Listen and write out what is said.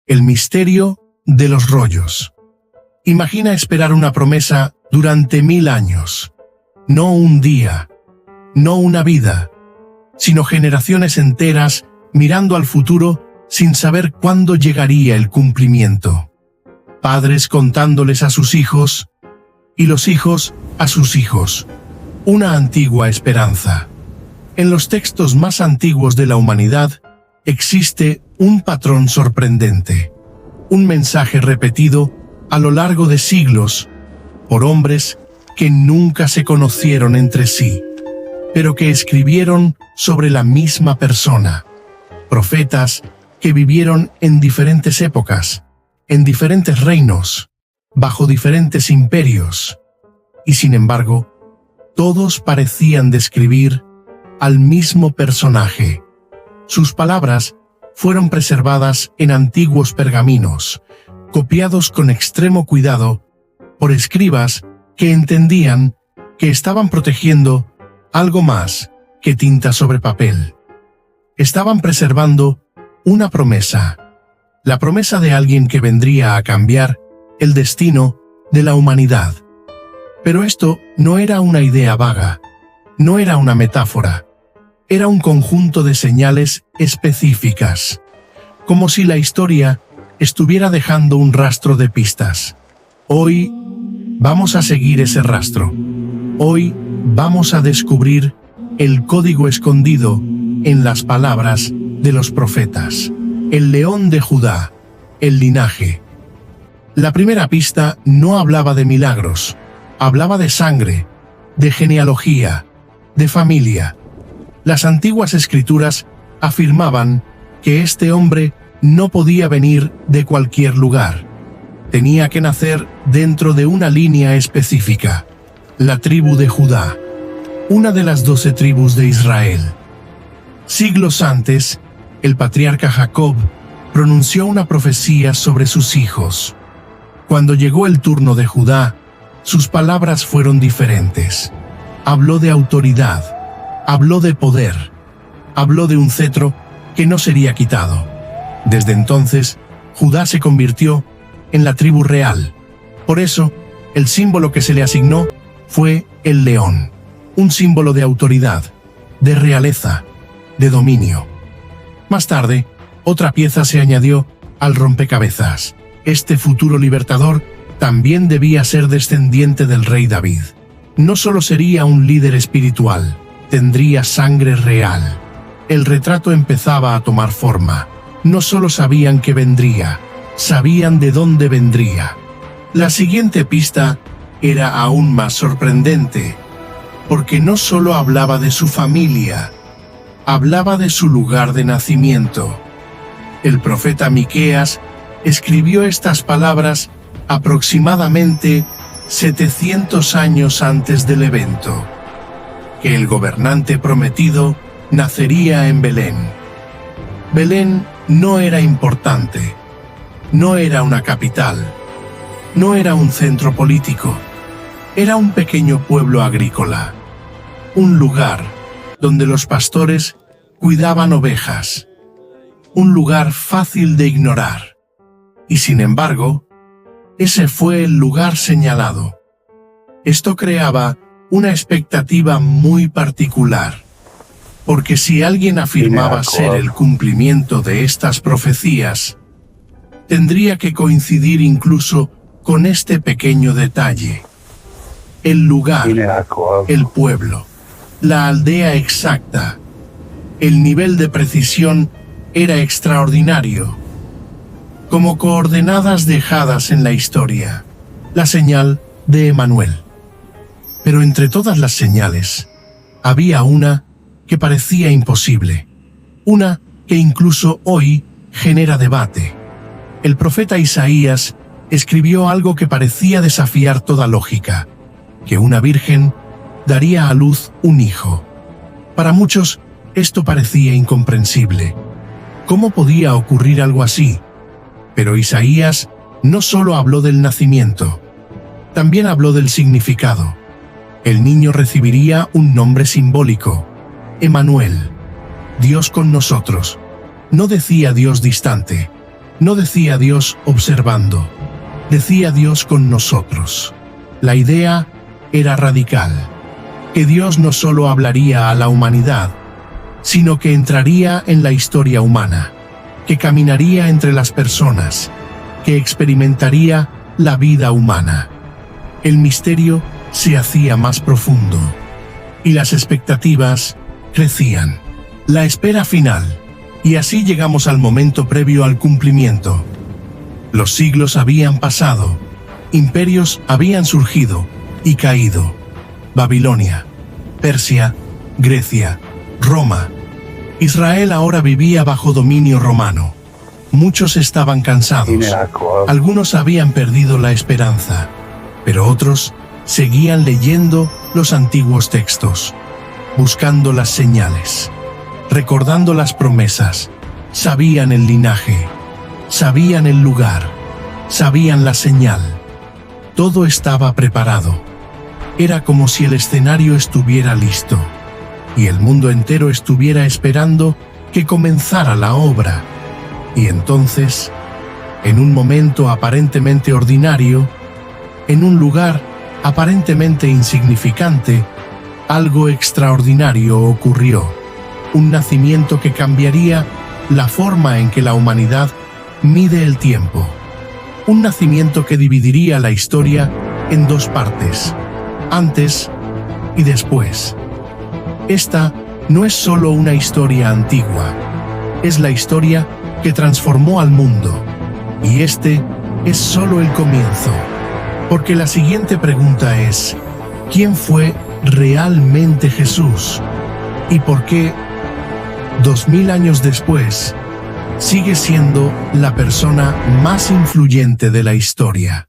El misterio de los rollos. Imagina esperar una promesa durante 1000 años. No un día, no una vida, sino generaciones enteras mirando al futuro sin saber cuándo llegaría el cumplimiento. Padres contándoles a sus hijos y los hijos a sus hijos. Una antigua esperanza. En los textos más antiguos de la humanidad existe un patrón sorprendente. Un mensaje repetido a lo largo de siglos por hombres que nunca se conocieron entre sí, pero que escribieron sobre la misma persona. Profetas que vivieron en diferentes épocas, en diferentes reinos, bajo diferentes imperios, y sin embargo, todos parecían describir al mismo personaje. Sus palabras fueron preservadas en antiguos pergaminos, copiados con extremo cuidado por escribas que entendían que estaban protegiendo algo más que tinta sobre papel. Estaban preservando una promesa, la promesa de alguien que vendría a cambiar el destino de la humanidad. Pero esto no era una idea vaga, no era una metáfora, era un conjunto de señales específicas, como si la historia estuviera dejando un rastro de pistas. Hoy vamos a seguir ese rastro. Hoy vamos a descubrir el código escondido en las palabras de los profetas. El león de Judá, el linaje. La primera pista no hablaba de milagros, hablaba de sangre, de genealogía, de familia. Las antiguas escrituras afirmaban que este hombre no podía venir de cualquier lugar. Tenía que nacer dentro de una línea específica, la tribu de Judá, una de las 12 tribus de Israel. Siglos antes, el patriarca Jacob pronunció una profecía sobre sus hijos. Cuando llegó el turno de Judá, sus palabras fueron diferentes. Habló de autoridad, habló de poder, habló de un cetro que no sería quitado. Desde entonces, Judá se convirtió en la tribu real. Por eso, el símbolo que se le asignó fue el león, un símbolo de autoridad, de realeza, de dominio. Más tarde, otra pieza se añadió al rompecabezas. Este futuro libertador también debía ser descendiente del rey David. No solo sería un líder espiritual, tendría sangre real. El retrato empezaba a tomar forma. No solo sabían que vendría, sabían de dónde vendría. La siguiente pista era aún más sorprendente, porque no solo hablaba de su familia, hablaba de su lugar de nacimiento. El profeta Miqueas escribió estas palabras aproximadamente 700 años antes del evento, que el gobernante prometido nacería en Belén. Belén no era importante, no era una capital, no era un centro político, era un pequeño pueblo agrícola, un lugar donde los pastores cuidaban ovejas, un lugar fácil de ignorar. Y sin embargo, ese fue el lugar señalado. Esto creaba una expectativa muy particular, porque si alguien afirmaba ser el cumplimiento de estas profecías, tendría que coincidir incluso con este pequeño detalle. El lugar, el pueblo, la aldea exacta. El nivel de precisión era extraordinario. Como coordenadas dejadas en la historia, la señal de Emanuel. Pero entre todas las señales, había una que parecía imposible, una que incluso hoy genera debate. El profeta Isaías escribió algo que parecía desafiar toda lógica, que una virgen daría a luz un hijo. Para muchos, esto parecía incomprensible. ¿Cómo podía ocurrir algo así? Pero Isaías no solo habló del nacimiento, también habló del significado. El niño recibiría un nombre simbólico, Emanuel, Dios con nosotros. No decía Dios distante, No decía Dios observando, decía Dios con nosotros. La idea era radical, que Dios no solo hablaría a la humanidad, sino que entraría en la historia humana, que caminaría entre las personas, que experimentaría la vida humana. El misterio se hacía más profundo, y las expectativas crecían. La espera final, y así llegamos al momento previo al cumplimiento. Los siglos habían pasado, imperios habían surgido y caído. Babilonia, Persia, Grecia, Roma. Israel ahora vivía bajo dominio romano. Muchos estaban cansados, algunos habían perdido la esperanza, pero otros seguían leyendo los antiguos textos, buscando las señales, recordando las promesas. Sabían el linaje, sabían el lugar, sabían la señal. Todo estaba preparado. Era como si el escenario estuviera listo y el mundo entero estuviera esperando que comenzara la obra. Y entonces, en un momento aparentemente ordinario, en un lugar aparentemente insignificante, algo extraordinario ocurrió. Un nacimiento que cambiaría la forma en que la humanidad mide el tiempo. Un nacimiento que dividiría la historia en dos partes, antes y después. Esta no es solo una historia antigua, es la historia que transformó al mundo. Y este es solo el comienzo. Porque la siguiente pregunta es, ¿quién fue realmente Jesús? ¿Y por qué, 2000 años después, sigue siendo la persona más influyente de la historia?